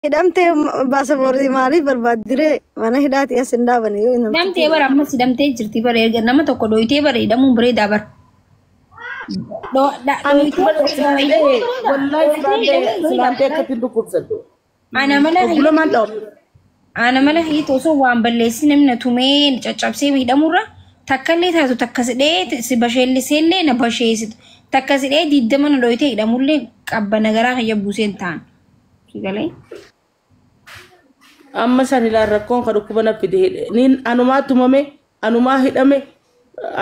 hidhamtee baasaboortii maaliif barbaaddiree mana hidhaati as hin dhaabanii yoo namtichi Hidhamtee bara ammas hidhamtee jirti bara erga nama tokko dhoyitee bara hidhamuun bareedaa bara. Wallahi silante akkatiin dhukkubsadhu. Ana mala hiitu osoo waan balleessi namni tumee caccabsee hidhamurra takkallee taatu takkasidhee si basheelliseellee na basheessitu. Takkasidhee diddama na dhoyitee hidhamullee qabba nagaraa kan yabbuuseen ta'an. Galee. Amma san ilaan rakkoon kan dhukkuba na fide niin anumaa tumame anumaa hidhame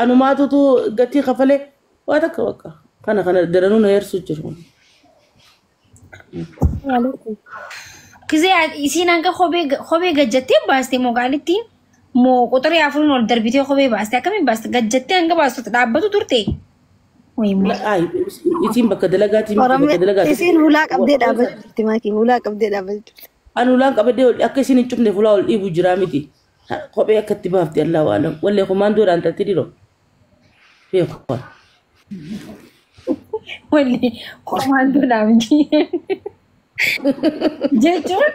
anumaatutu gatii kafalee waa takka bakka kana daranuu na yersuu jiru. Kizee isiin hanga kophee gajjattee baastee mogaalittiin moo quxiree afurin ol darbitee kophee baastee akkamiin baaste gajjattee hanga baastu dhaabbatu turte. Isiin bakka dalagaatiin bakka dalagaati. isiin hulaa qabdee dhaabachuu jirti maakii hulaa qabdee dhaabachuu jirti. Anu ulaan qabadee akka isin hin cufne fulaa ol dhiibu jira miti. Kophee akkatti baafte Allah waalam. Wallee komaandoodhaan tatti dhiro. Beeku. Wallee komaandoodhaan jechuun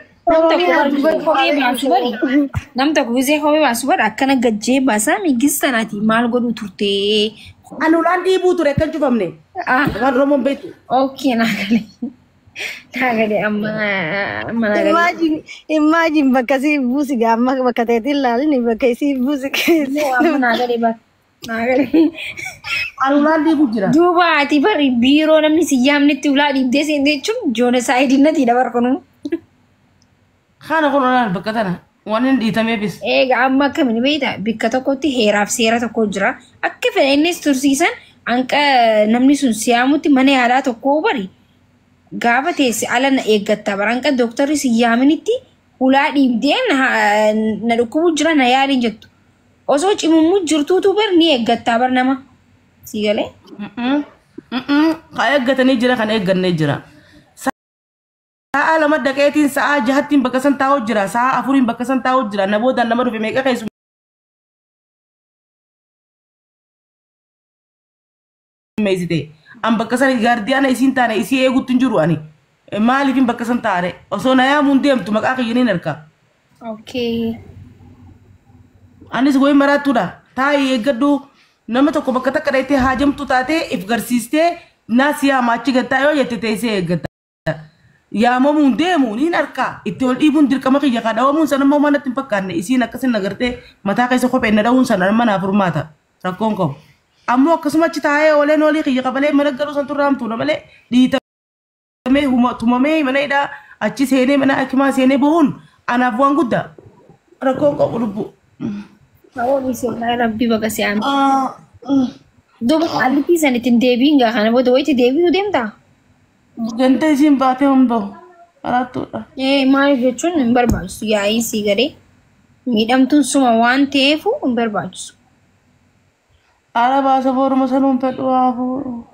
nam tokko gisee kophee baasu bari akkana gajjee baasaa miggistanaati maal godhu turtee. Anu ulaan dhiibuu ture kan cufamne. Waan Oromoon beektu. Okay naagalee. Naagalee amma naagalee. Imagine bakka si buusi gaamma bakka ta'eetiin laalini bakka isii buusi keessa. Amma naagalee bakka. Naagalee. Anu ulaan dhiibuu jira. Duuba ati bari biiroo namni si yaamnetti ulaa dhiibdee seentee jechuun joona saayidinatti dabar kunu. Kana kun ulaan bakka tana waan hin dhiitamee bis. Egaa amma akkamiin beektaa bakka tokkotti heeraaf seera tokko jira. Akka fedha innis tursiisan hanqa namni sun siyaamutti mana yaalaa tokko bari. Gaafa teesse ala na eeggatta bara hanqa dooktarri si yaaminitti ulaa dhiibdee na dhukkubu jira na yaaliin jettu. Osoo cimummu jirtuutu bar ni eeggatta bar nama. Si galee? Kan eeggatanii jira kan eeggannee jira. Sa'a lama daqeetiin sa'a jahattiin bakka san taa'u jira sa'a afuriin bakka san taa'u jira na boodaan nama dhufe meeqa keessu. Meesite an bakka san gaardiyaana isiin taane isii eeguutti hin jiru ani maaliifin bakka san taare osoo na yaamuun deemtu maqaa kiyyaniin harka. Okay. Anis goyi maraattuudha taa'ii eeggadhu nama tokko bakka takka dheettee haajamtu taatee if garsiistee naas yaama achi gattaa yoo jette teessee eeggatta. Yaamamuun deemuun hin harkaa itti ol dhiibuun dirqama kiyya kaa dhawamuun sana immoo manatti hin fakkaanne isiin akkasin nagartee mataa keessa kophee na dha'uun sana mana furmaata rakkoon qabu. Ammoo akkasuma achi taa'ee oleen olii kiyya qabalee mana galuu san turraamtuudha malee dhiitamee tumamee mana hidhaa achi seenee mana hakimaa seenee bahuun anaaf waan guddaa rakkoon qabu lubbuu. Hawaasni seeraa rabbi baga si'aan. Duuba haalli san ittiin deebiin gaa kana booda wayitti deebi'uu deemtaa? Ganta isiin baatee hunda'u karaattuudha. Maal jechuun hin barbaachisu yaa'ii sii gadee miidhamtuun suma waan ta'eef hin barbaachisu. Ala baasa fooruma sanuun fedhu haafuu.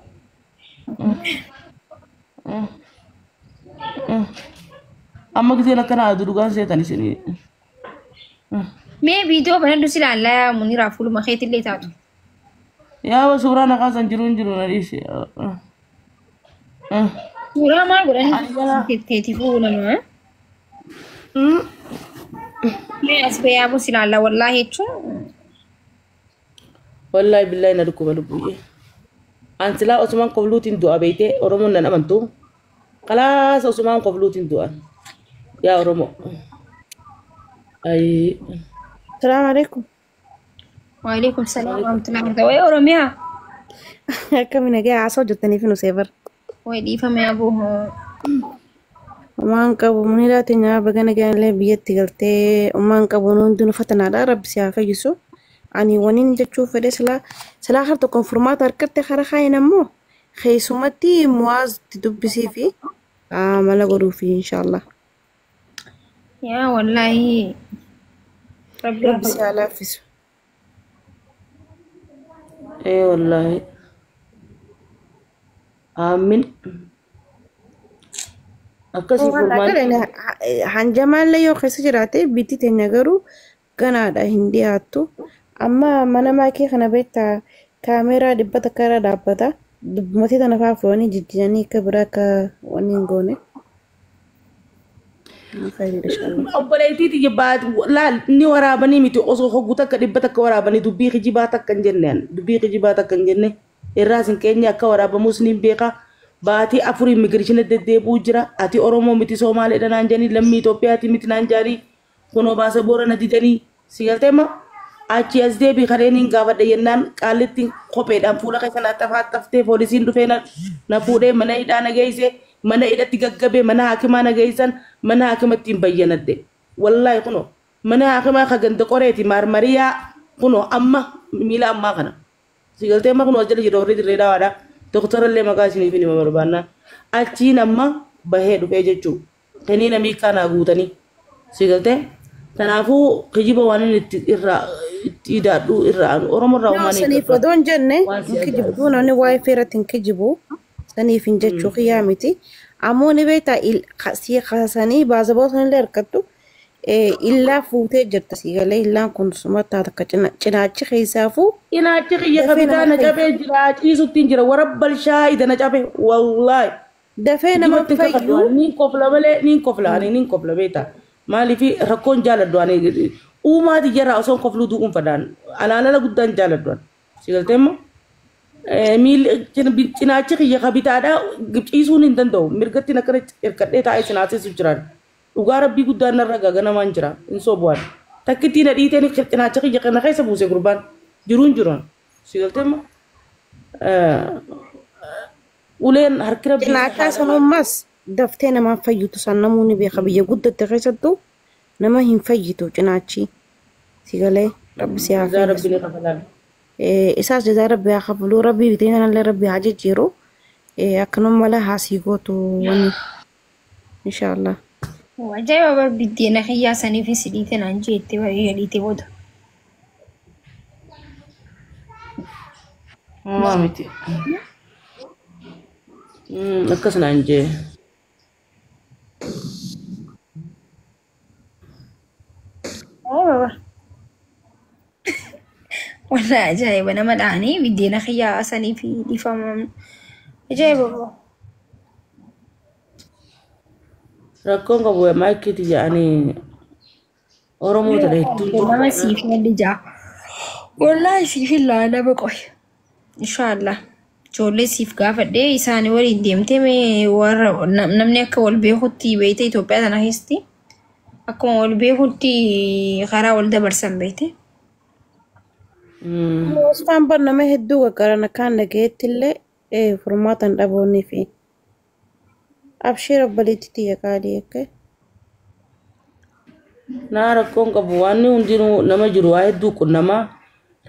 Amma giseen akkana adu dhugaan seetan isinii. Mee viidiyoo banadhu si laallaa muniraaf fuuluma keetillee taatu. Yaa suuraa naqaasan jiruun jiru na dhiise. Suuraa maal godhanii teetii fuulama. Mee as bee yaabu si laallaa wallaa jechuun. Wallahi billahi na dhukkuba lubbuyye. An silaa Osman qofluutiin du'a beeytee Oromoon nan amantu. Kalaasa Osman qofluutiin du'an. Yaa Oromoo. Ay. Assalamu alaikum. Waalaikum salaam wa rahmatullahi wa barakatuh. Oromiyaa. Akkamiin nagaa haasoo jirtaniif nu seebar. Way dhiifame abuu. Umaan qabu muniraati nyaaba gana gaanillee biyyatti galtee umaan qabu hundinuu fatanaadha rabbi si haa fayyisu. Ani waniin jechuu fedhe silaa har tokkoon furmaata harkatti kara kaayin ammoo keessumatti muwaazti dubbisii fi mala godhuufi inshaallah. Yaa wallaahi rabbi si haa laaffisu. Wallahi. Amin. Akkasii furmaata. Hanjamaallee yoo keessa jiraate bitti teenya garuu ganaadha hin dhiyaattu. Amma mana maakii kana beektaa kaameeraa dhibbata karaa dhaabbata dubbimatee tana fa'aa foonii jijjiiranii akka biraa akka wanni hin goone. خير إن شاء الله. obboleettii tiyya laal ni waraabanii miti osoo hogguu takka dhibba takka waraabanii dubbii kijibaa takka hin jenneen dubbii kijibaa takka hin jenne irraas hin keenya akka waraabamuus ni beeka baatii afurii immigireeshina deddeebi'uu jira ati Oromoo miti Somaaleedha naan jedhanii lammii Itoophiyaati miti naan jedhanii kunoo baasa boorana didanii si galteema achi as deebii kareeniin gaafadha yennaan qaallitti kopheedhaan fuula keessa na taftee poolisiin dhufee na fuudhee mana hidhaa na geesse mana hidhatti gaggabee mana haakimaa na geessan mana haakimatti hin bayyanadde wallahi kuno mana haakimaa ka ganda qoreeti marmariyaa kuno amma miila ammaa kana sigaltee amma kuno jala jira warri dirree daawaadha doktorallee maqaa isiniif nima barbaanna achiin amma bahee dhufee jechuu kaniina miikaa naa guutanii sigaltee kanaafuu kijiba waan inni irraa itti hidhaadhu irraa Oromoorraa uumanii saniif odoon jenne kijibu namni waa'ee feeratti hin kijibu saniif hin jechuu kiyyaa miti ammoo ni beektaa si kaasanii baasaboota illee harkattu illaa fuutee jirta si galee illaan kun sumataa takka cinaachi keessaafuu cinaachi kiyya kabitaa na cabee jira ciisutti jira warabbal shaayida na cabe wallaahi dafee nama fayyuu niin kofla malee niin kofla beektaa maaliif rakkoon jaaladhu ani uumaati jara osoo kofluu du'uun fadaan alaanala guddaan jaaladhu si galteemmoo cinaachi kiyya kabitaadha ciisuun hin danda'u mirgatti na kana hirkadhee taa'ee sinaasisu jiran dhugaa rabbii guddaan narra gaganamaan jira hin sobu'an takkittiin na dhiiteen cinaacha kiyya kana keessa buuse gurbaan jiruun si galteemmoo uleen harki rabbii cinaacha sanummas daftee namaan fayyutu san namoonni beeka biyya guddatte keessattuu nama hin fayyitu cinaachi si galee rabbi si haa fayyisu isaas jazaa rabbi haa kafalu rabbi bitee kanallee rabbi haa jijjiiru akkanuma mala haa sii gootu wani inshaallah ajaa'iba barbiddeena kiyyaa saniif sidhiite naan jeette baay'ee dhiite booda miti akkas naan jee والله عجائب أنا ملعني بدينا خيا أساني في دفام عجائب والله rakkoon qabu maakiti yaani Oromoo ta'e ما سيف اللي جا والله سيف الله أنا بقول إن شاء الله جولي سيف قافة دي إساني وري ديمتي مي ور نمني أكول بيخوتي بيتي توبيت أنا هستي أكول بيخوتي غرا ولد برسم بيتي Osfaan barnama hedduu garana kaan dhageettillee furmaatan dhaboonni fi abshii obboliitti tiyya qaalii akka naa rakkoon qabu waan hundinuu nama jiru waa hedduu qunnamaa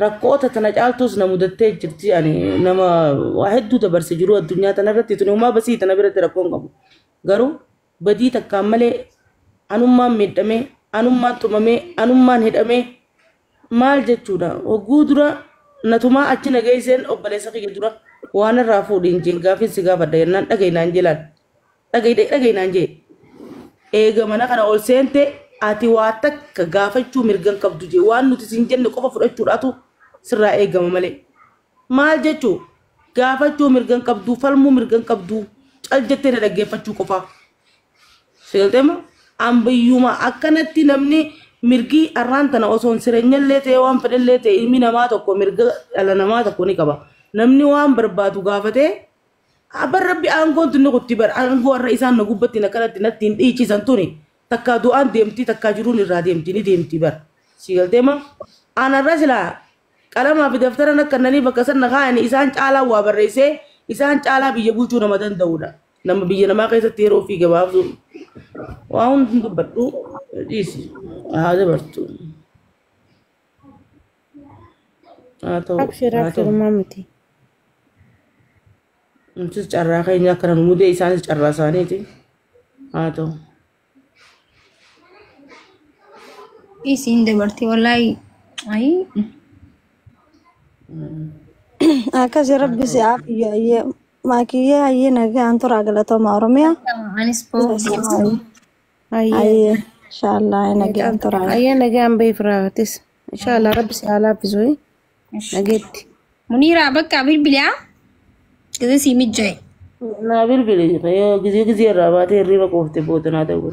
rakkoota tana caaltuus na mudattee jirti ani nama waa hedduu dabarse jiru addunyaa tanarratti tuni uumaa basii tana biratti rakkoon qabu garuu badii takkaan malee anummaan miidhamee anummaan tumamee anummaan hidhamee maal jechuudha hogguu dura natumaa achi nageesseen obboleessa kiyya dura waan irraa fuudhiin jeen gaafin si gaafadha yennaan dhagaynaan jelaan dhagaynaan jee eega mana kana ol seente ati waa takka gaafachuu mirgan qabdu jee waan nuti sin jenne qofa fudhachuudhaatu sirraa eegama malee maal jechuu gaafachuu mirgan qabdu falmuu mirgan qabdu cal jettee na dhaggeeffachuu qofa seelteema ambiyyuma akkanatti namni mirgi arrantana osoon sireenyallee ta'e waan fedhallee ta'e ilmi namaa tokko mirga dhala namaa tokko ni qaba namni waan barbaadu gaafatee abar rabbi aangoon tunni kutti bar aangoo warra isaan na gubbatti na kanatti natti hin dhiichisan tuni takkaa du'aan deemti takkaa jiruun irraa deemti ni deemti bar si galteema aanarra silaa qalamaa fi daftara nakkannanii bakka sanna kaayanii isaan caalaa waa barreessee isaan caalaa biyya bulchuu nama danda'udha nama biyya namaa keessatti yeroo fi gabaabsu waa hundi dubbadhu dhiisi haa dabartu abshii raafturumaa miti Insis carraa keenya akkana nu mudee isaanis carraa isaaniiti haa ta'u isiin dabartee wallaahi ayi akasi rabbi si caafiyo aye maakiye aye naga antura galatoma oromia anis boo aye inshallah naga antura ayya nagaan bay firaatis inshallah rabbi si haalaaf bisoy nageetti منيرة بكا بالبلع كذا سيمي جاي naa bilbili gisee gisee irraa baatee hirriba qoofte boota naa ta'u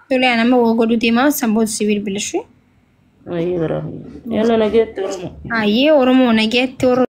تقولي أنا ما وقولوا ديما سنبود سيبيل بلشوي أي برافو يلا نجيت ورمو أيه ورمو نجيت ورمو